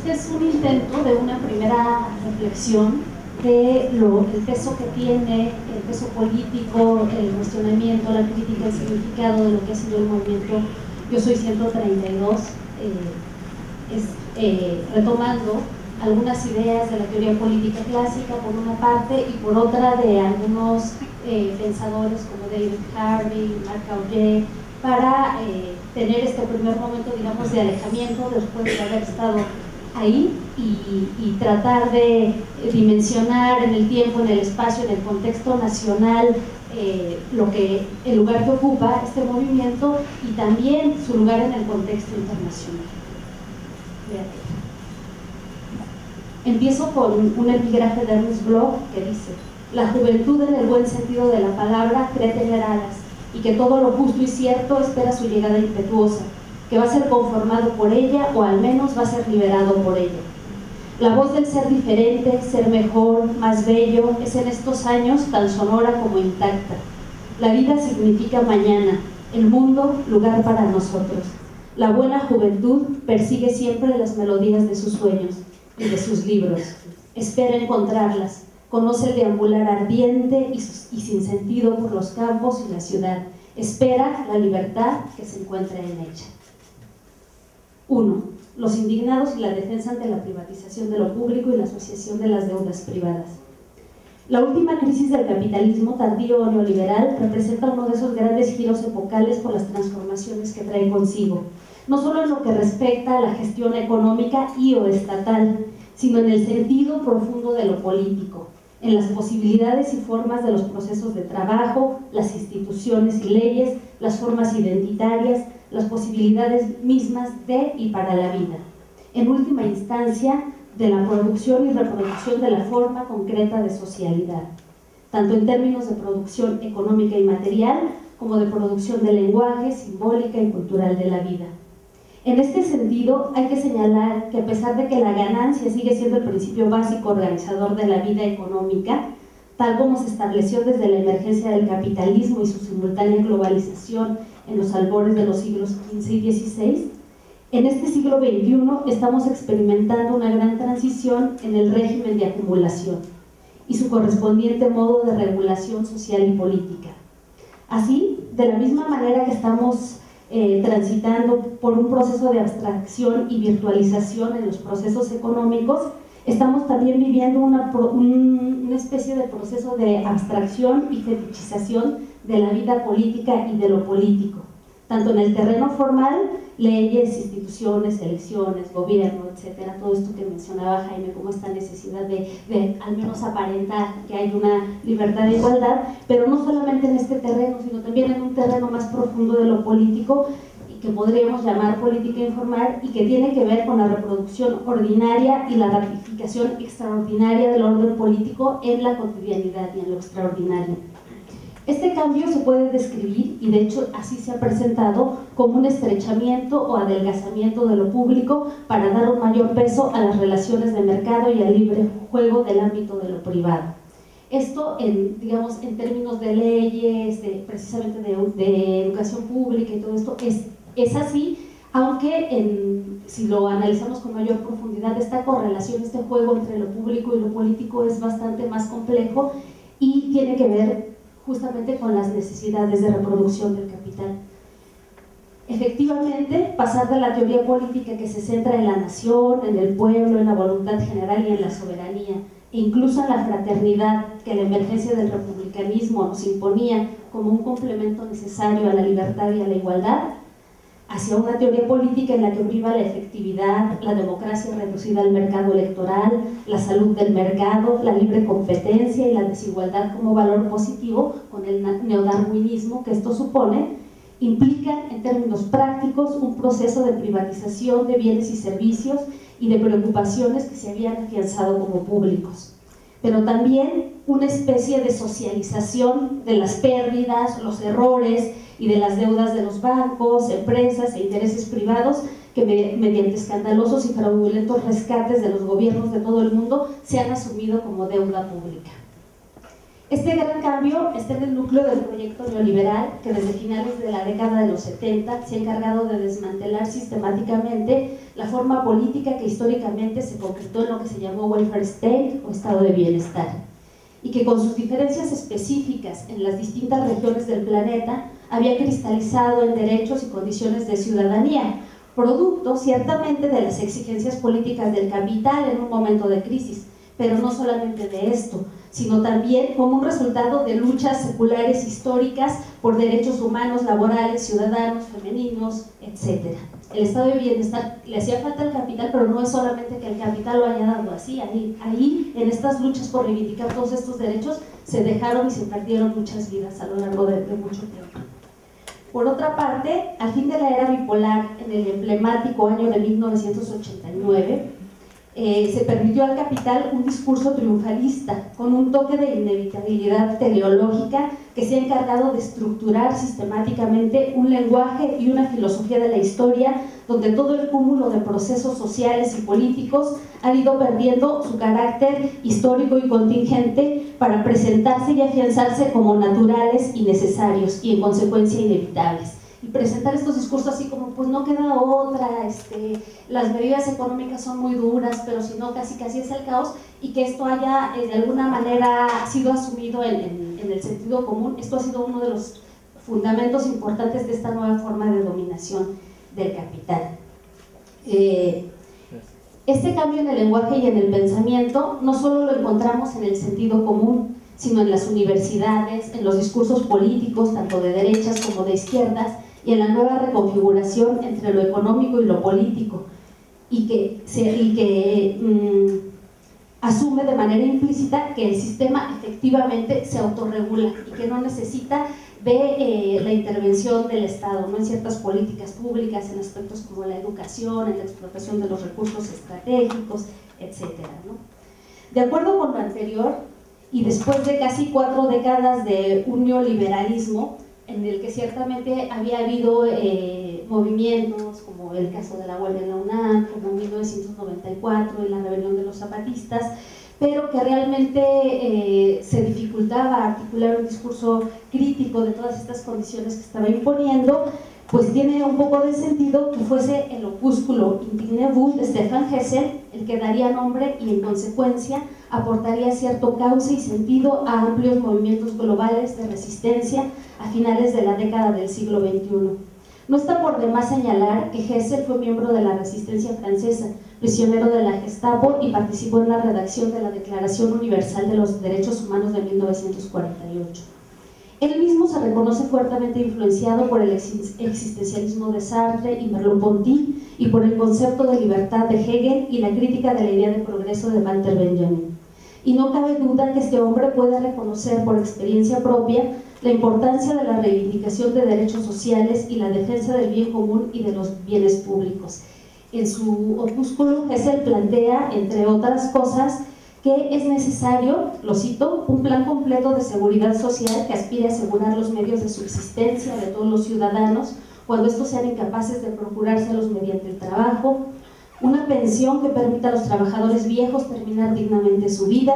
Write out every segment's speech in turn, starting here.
Este es un intento de una primera reflexión de el peso que tiene, el peso político, el cuestionamiento, la crítica, el significado de lo que ha sido el movimiento Yo Soy 132, retomando algunas ideas de la teoría política clásica por una parte y por otra de algunos pensadores como David Harvey, Marc Aurèle, para tener este primer momento, digamos, de alejamiento después de haber estado ahí y tratar de dimensionar en el tiempo, en el espacio, en el contexto nacional el lugar que ocupa este movimiento y también su lugar en el contexto internacional. Empiezo con un epígrafe de Ernst Bloch que dice: la juventud en el buen sentido de la palabra cree tener alas y que todo lo justo y cierto espera su llegada impetuosa, que va a ser conformado por ella o al menos va a ser liberado por ella. La voz del ser diferente, ser mejor, más bello, es en estos años tan sonora como intacta. La vida significa mañana, el mundo lugar para nosotros. La buena juventud persigue siempre las melodías de sus sueños y de sus libros. Espera encontrarlas, conoce el deambular ardiente y sin sentido por los campos y la ciudad. Espera la libertad que se encuentra en ella. 1. Los indignados y la defensa ante la privatización de lo público y la asociación de las deudas privadas. La última crisis del capitalismo tardío o neoliberal representa uno de esos grandes giros epocales por las transformaciones que trae consigo, no solo en lo que respecta a la gestión económica y o estatal, sino en el sentido profundo de lo político, en las posibilidades y formas de los procesos de trabajo, las instituciones y leyes, las formas identitarias, las posibilidades mismas de y para la vida. En última instancia, de la producción y reproducción de la forma concreta de socialidad, tanto en términos de producción económica y material, como de producción de lenguaje, simbólica y cultural de la vida. En este sentido, hay que señalar que a pesar de que la ganancia sigue siendo el principio básico organizador de la vida económica, tal como se estableció desde la emergencia del capitalismo y su simultánea globalización en los albores de los siglos XV y XVI, en este siglo XXI estamos experimentando una gran transición en el régimen de acumulación y su correspondiente modo de regulación social y política. Así, de la misma manera que estamos transitando por un proceso de abstracción y virtualización en los procesos económicos, estamos también viviendo una especie de proceso de abstracción y fetichización de la vida política y de lo político, tanto en el terreno formal, leyes, instituciones, elecciones, gobierno, etcétera, todo esto que mencionaba Jaime, como esta necesidad de al menos aparentar que hay una libertad de igualdad, pero no solamente en este terreno, sino también en un terreno más profundo de lo político, y que podríamos llamar política informal, y que tiene que ver con la reproducción ordinaria y la ratificación extraordinaria del orden político en la cotidianidad y en lo extraordinario. Este cambio se puede describir, y de hecho así se ha presentado, como un estrechamiento o adelgazamiento de lo público para dar un mayor peso a las relaciones de mercado y al libre juego del ámbito de lo privado. Esto, digamos, en términos de leyes, precisamente de educación pública y todo esto, es así, aunque si lo analizamos con mayor profundidad, esta correlación, este juego entre lo público y lo político es bastante más complejo y tiene que ver justamente con las necesidades de reproducción del capital. Efectivamente, pasar de la teoría política que se centra en la nación, en el pueblo, en la voluntad general y en la soberanía, e incluso en la fraternidad que la emergencia del republicanismo nos imponía como un complemento necesario a la libertad y a la igualdad, hacia una teoría política en la que priva la efectividad, la democracia reducida al mercado electoral, la salud del mercado, la libre competencia y la desigualdad como valor positivo, con el neodarwinismo que esto supone, implican en términos prácticos un proceso de privatización de bienes y servicios y de preocupaciones que se habían afianzado como públicos, pero también una especie de socialización de las pérdidas, los errores y de las deudas de los bancos, empresas e intereses privados que mediante escandalosos y fraudulentos rescates de los gobiernos de todo el mundo se han asumido como deuda pública. Este gran cambio está en el núcleo del proyecto neoliberal que desde finales de la década de los 70 se ha encargado de desmantelar sistemáticamente la forma política que históricamente se concretó en lo que se llamó welfare state o estado de bienestar, y que con sus diferencias específicas en las distintas regiones del planeta había cristalizado en derechos y condiciones de ciudadanía, producto ciertamente de las exigencias políticas del capital en un momento de crisis, pero no solamente de esto, sino también como un resultado de luchas seculares históricas por derechos humanos, laborales, ciudadanos, femeninos, etc. El estado de bienestar le hacía falta al capital, pero no es solamente que el capital lo haya dado así, ahí en estas luchas por reivindicar todos estos derechos se dejaron y se perdieron muchas vidas a lo largo de mucho tiempo. Por otra parte, al fin de la era bipolar, en el emblemático año de 1989, se permitió al capital un discurso triunfalista con un toque de inevitabilidad teleológica que se ha encargado de estructurar sistemáticamente un lenguaje y una filosofía de la historia donde todo el cúmulo de procesos sociales y políticos ha ido perdiendo su carácter histórico y contingente para presentarse y afianzarse como naturales y necesarios y en consecuencia inevitables. Y presentar estos discursos así como pues no queda otra, las medidas económicas son muy duras, pero si no casi es el caos, y que esto haya de alguna manera sido asumido en el sentido común. Esto ha sido uno de los fundamentos importantes de esta nueva forma de dominación del capital. Este cambio en el lenguaje y en el pensamiento no solo lo encontramos en el sentido común, sino en las universidades, en los discursos políticos, tanto de derechas como de izquierdas, y en la nueva reconfiguración entre lo económico y lo político, y que asume de manera implícita que el sistema efectivamente se autorregula y que no necesita de la intervención del Estado, ¿no?, en ciertas políticas públicas, en aspectos como la educación, en la explotación de los recursos estratégicos, etcétera, ¿no? De acuerdo con lo anterior, y después de casi 4 décadas de un neoliberalismo, en el que ciertamente había habido movimientos, como el caso de la huelga en la UNAM, como en 1994, en la rebelión de los zapatistas, pero que realmente se dificultaba articular un discurso crítico de todas estas condiciones que estaba imponiendo, pues tiene un poco de sentido que fuese el opúsculo Indigne Vous de Stefan Hessel el que daría nombre y en consecuencia aportaría cierto cauce y sentido a amplios movimientos globales de resistencia a finales de la década del siglo XXI. No está por demás señalar que Hessel fue miembro de la resistencia francesa, prisionero de la Gestapo y participó en la redacción de la Declaración Universal de los Derechos Humanos de 1948. Él mismo se reconoce fuertemente influenciado por el existencialismo de Sartre y Merleau-Ponty y por el concepto de libertad de Hegel y la crítica de la idea de progreso de Walter Benjamin. Y no cabe duda que este hombre puede reconocer por experiencia propia la importancia de la reivindicación de derechos sociales y la defensa del bien común y de los bienes públicos. En su opúsculo, Hessel plantea, entre otras cosas, que es necesario, lo cito, un plan completo de seguridad social que aspire a asegurar los medios de subsistencia de todos los ciudadanos cuando estos sean incapaces de procurárselos mediante el trabajo, una pensión que permita a los trabajadores viejos terminar dignamente su vida,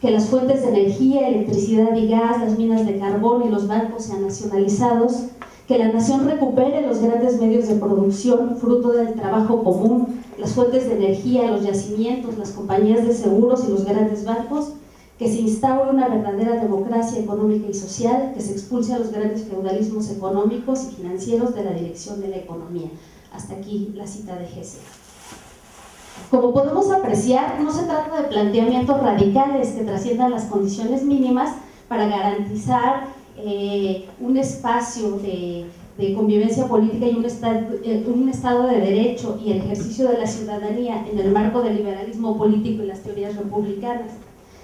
que las fuentes de energía, electricidad y gas, las minas de carbón y los bancos sean nacionalizados, que la nación recupere los grandes medios de producción fruto del trabajo común, las fuentes de energía, los yacimientos, las compañías de seguros y los grandes bancos, que se instaure una verdadera democracia económica y social, que se expulse a los grandes feudalismos económicos y financieros de la dirección de la economía. Hasta aquí la cita de Hessel. Como podemos apreciar, no se trata de planteamientos radicales que trasciendan las condiciones mínimas para garantizar un espacio de convivencia política y un estado de derecho y el ejercicio de la ciudadanía en el marco del liberalismo político y las teorías republicanas.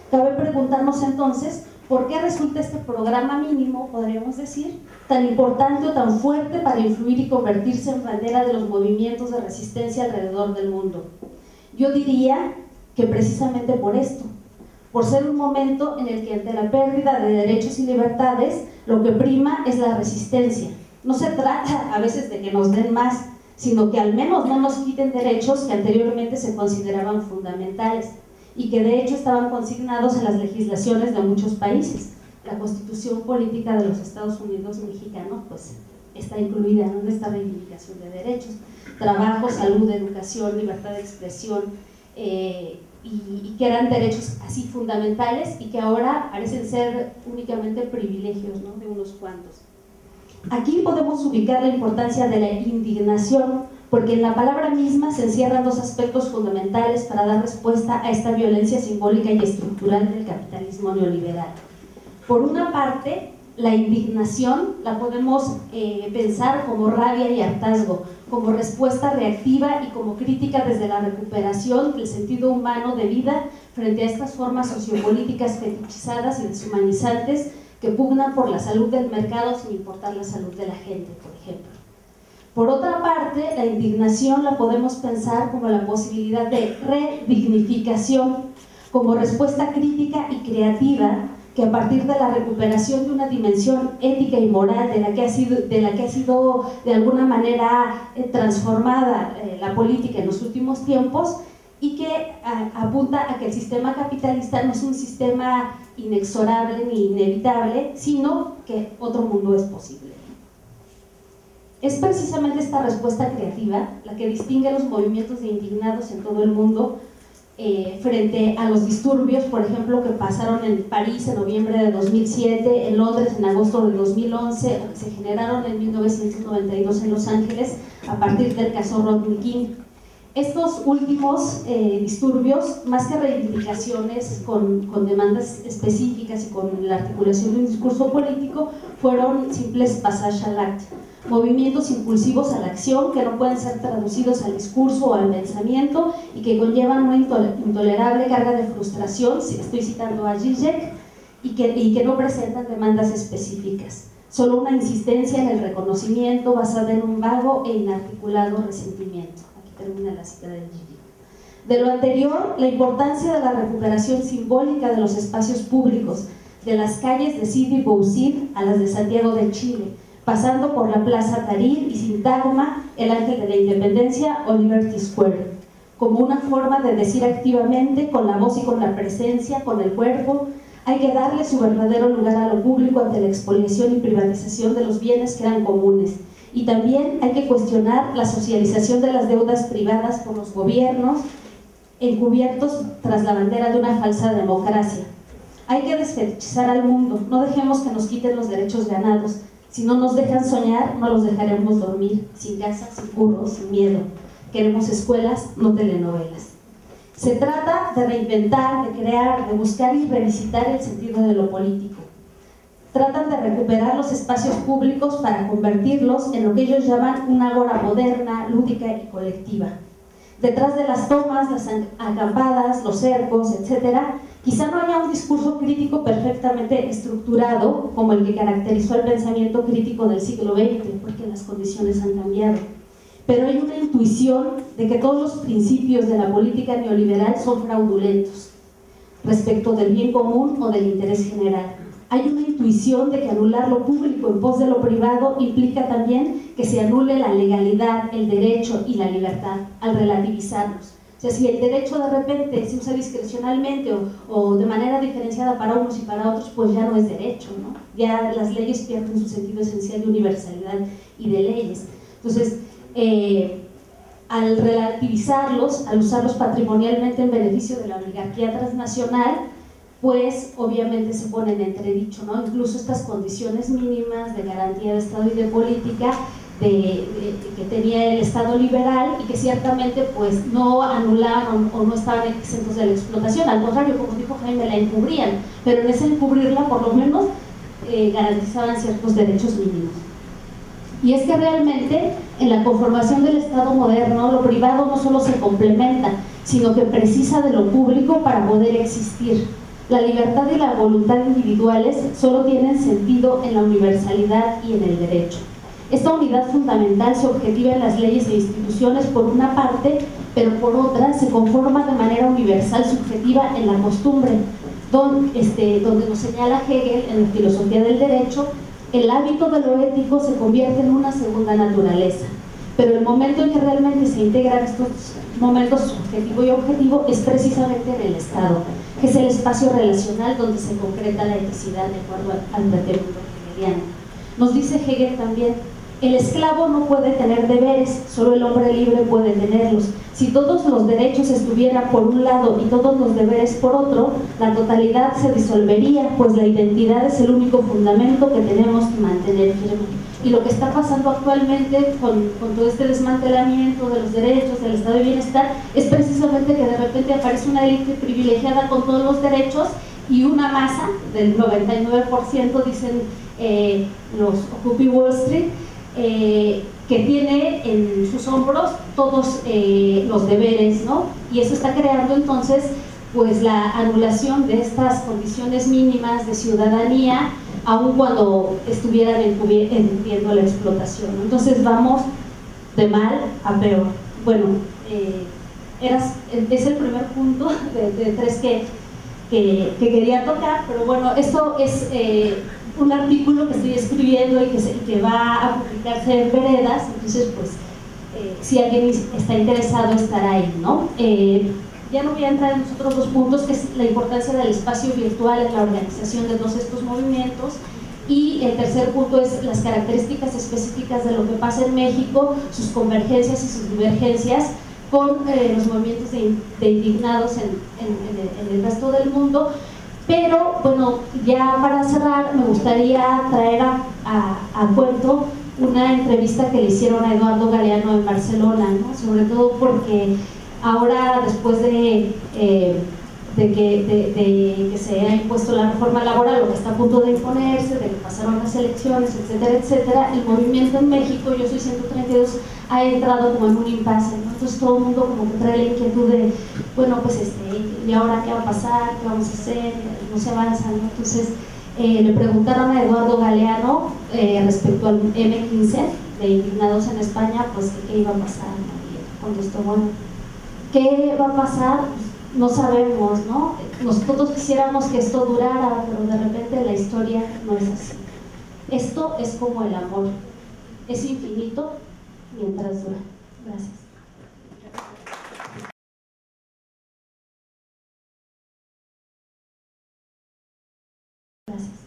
Cabe preguntarnos entonces, ¿por qué resulta este programa mínimo, podríamos decir, tan importante o tan fuerte para influir y convertirse en bandera de los movimientos de resistencia alrededor del mundo? Yo diría que precisamente por esto, por ser un momento en el que ante la pérdida de derechos y libertades, lo que prima es la resistencia. No se trata a veces de que nos den más, sino que al menos no nos quiten derechos que anteriormente se consideraban fundamentales. y que de hecho estaban consignados en las legislaciones de muchos países. La Constitución Política de los Estados Unidos mexicanos pues está incluida en esta reivindicación de derechos: trabajo, salud, educación, libertad de expresión, y que eran derechos así fundamentales y que ahora parecen ser únicamente privilegios, ¿no?, de unos cuantos. Aquí podemos ubicar la importancia de la indignación, porque en la palabra misma se encierran dos aspectos fundamentales para dar respuesta a esta violencia simbólica y estructural del capitalismo neoliberal. Por una parte, la indignación la podemos pensar como rabia y hartazgo, como respuesta reactiva y como crítica desde la recuperación del sentido humano de vida frente a estas formas sociopolíticas fetichizadas y deshumanizantes que pugnan por la salud del mercado sin importar la salud de la gente, por ejemplo. Por otra parte, la indignación la podemos pensar como la posibilidad de redignificación, como respuesta crítica y creativa que a partir de la recuperación de una dimensión ética y moral de la que ha sido de alguna manera transformada la política en los últimos tiempos, y que apunta a que el sistema capitalista no es un sistema inexorable ni inevitable, sino que otro mundo es posible. Es precisamente esta respuesta creativa la que distingue a los movimientos de indignados en todo el mundo frente a los disturbios, por ejemplo, que pasaron en París en noviembre de 2007, en Londres en agosto de 2011, o que se generaron en 1992 en Los Ángeles a partir del caso Rodney King. Estos últimos disturbios, más que reivindicaciones con demandas específicas y con la articulación de un discurso político, fueron simples passage à l'acte, movimientos impulsivos a la acción que no pueden ser traducidos al discurso o al pensamiento y que conllevan una intolerable carga de frustración, estoy citando a Zizek, y que no presentan demandas específicas, solo una insistencia en el reconocimiento basada en un vago e inarticulado resentimiento. Termina la cita del Gigi. De lo anterior, la importancia de la recuperación simbólica de los espacios públicos, de las calles de Sidi Bouzid a las de Santiago de Chile, pasando por la Plaza Tahrir y Sintagma, el Ángel de la Independencia o Liberty Square, como una forma de decir activamente, con la voz y con la presencia, con el cuerpo: hay que darle su verdadero lugar a lo público ante la expoliación y privatización de los bienes que eran comunes. Y también hay que cuestionar la socialización de las deudas privadas por los gobiernos, encubiertos tras la bandera de una falsa democracia. Hay que desfetichizar al mundo, no dejemos que nos quiten los derechos ganados. Si no nos dejan soñar, no los dejaremos dormir, sin casa, sin curro, sin miedo. Queremos escuelas, no telenovelas. Se trata de reinventar, de crear, de buscar y revisitar el sentido de lo político. Tratan de recuperar los espacios públicos para convertirlos en lo que ellos llaman una ágora moderna, lúdica y colectiva. Detrás de las tomas, las acampadas, los cercos, etc., quizá no haya un discurso crítico perfectamente estructurado como el que caracterizó el pensamiento crítico del siglo XX, porque las condiciones han cambiado. Pero hay una intuición de que todos los principios de la política neoliberal son fraudulentos respecto del bien común o del interés general. Hay una intuición de que anular lo público en pos de lo privado implica también que se anule la legalidad, el derecho y la libertad al relativizarlos. O sea, si el derecho de repente se usa discrecionalmente o de manera diferenciada para unos y para otros, pues ya no es derecho, ¿no? Ya las leyes pierden su sentido esencial de universalidad y de leyes. Entonces, al relativizarlos, al usarlos patrimonialmente en beneficio de la oligarquía transnacional, pues obviamente se ponen en entredicho, ¿no? Incluso estas condiciones mínimas de garantía de Estado y de política que tenía el Estado liberal y que ciertamente pues no anulaban o no estaban exentos de la explotación, al contrario, como dijo Jaime, la encubrían, pero en ese encubrirla por lo menos garantizaban ciertos derechos mínimos. Y es que realmente en la conformación del Estado moderno lo privado no solo se complementa, sino que precisa de lo público para poder existir. La libertad y la voluntad individuales solo tienen sentido en la universalidad y en el derecho. Esta unidad fundamental se objetiva en las leyes e instituciones por una parte, pero por otra se conforma de manera universal subjetiva en la costumbre, donde nos señala Hegel en la filosofía del derecho: el hábito de lo ético se convierte en una segunda naturaleza. Pero el momento en que realmente se integran estos momentos subjetivo y objetivo es precisamente en el Estado, que es el espacio relacional donde se concreta la eticidad de acuerdo al pretémulo hegeliano. Nos dice Hegel también: el esclavo no puede tener deberes, solo el hombre libre puede tenerlos. Si todos los derechos estuvieran por un lado y todos los deberes por otro, la totalidad se disolvería, pues la identidad es el único fundamento que tenemos que mantener firme. Y lo que está pasando actualmente con todo este desmantelamiento de los derechos, del estado de bienestar, es precisamente que de repente aparece una élite privilegiada con todos los derechos y una masa del 99%, dicen los Occupy Wall Street, que tiene en sus hombros todos los deberes, ¿no? Y eso está creando entonces pues la anulación de estas condiciones mínimas de ciudadanía, aun cuando estuvieran encubriendo la explotación, ¿no? Entonces vamos de mal a peor. Bueno, es el primer punto de tres que quería tocar, pero bueno, esto es un artículo que estoy escribiendo y que va a publicarse en Veredas, entonces pues si alguien está interesado estará ahí, ¿no? Ya no voy a entrar en los otros dos puntos, que es la importancia del espacio virtual en la organización de todos estos movimientos, y el tercer punto es las características específicas de lo que pasa en México, sus convergencias y sus divergencias con los movimientos de indignados en el resto del mundo. Pero bueno, ya para cerrar me gustaría traer a cuento una entrevista que le hicieron a Eduardo Galeano en Barcelona, ¿no? Sobre todo porque ahora, después de que se ha impuesto la reforma laboral, lo que está a punto de imponerse, de que pasaron las elecciones, etcétera, etcétera, el movimiento en México, Yo Soy 132, ha entrado como en un impasse, ¿no? Entonces todo el mundo como que trae la inquietud de, bueno, pues ¿y ahora qué va a pasar? ¿Qué vamos a hacer? No se avanza, ¿no? Entonces le preguntaron a Eduardo Galeano respecto al M15 de indignados en España, pues qué iba a pasar, ¿no? Y contestó, bueno, ¿qué va a pasar? Pues, no sabemos, ¿no? Nosotros quisiéramos que esto durara, pero de repente la historia no es así. Esto es como el amor, es infinito mientras dura. Gracias. Gracias.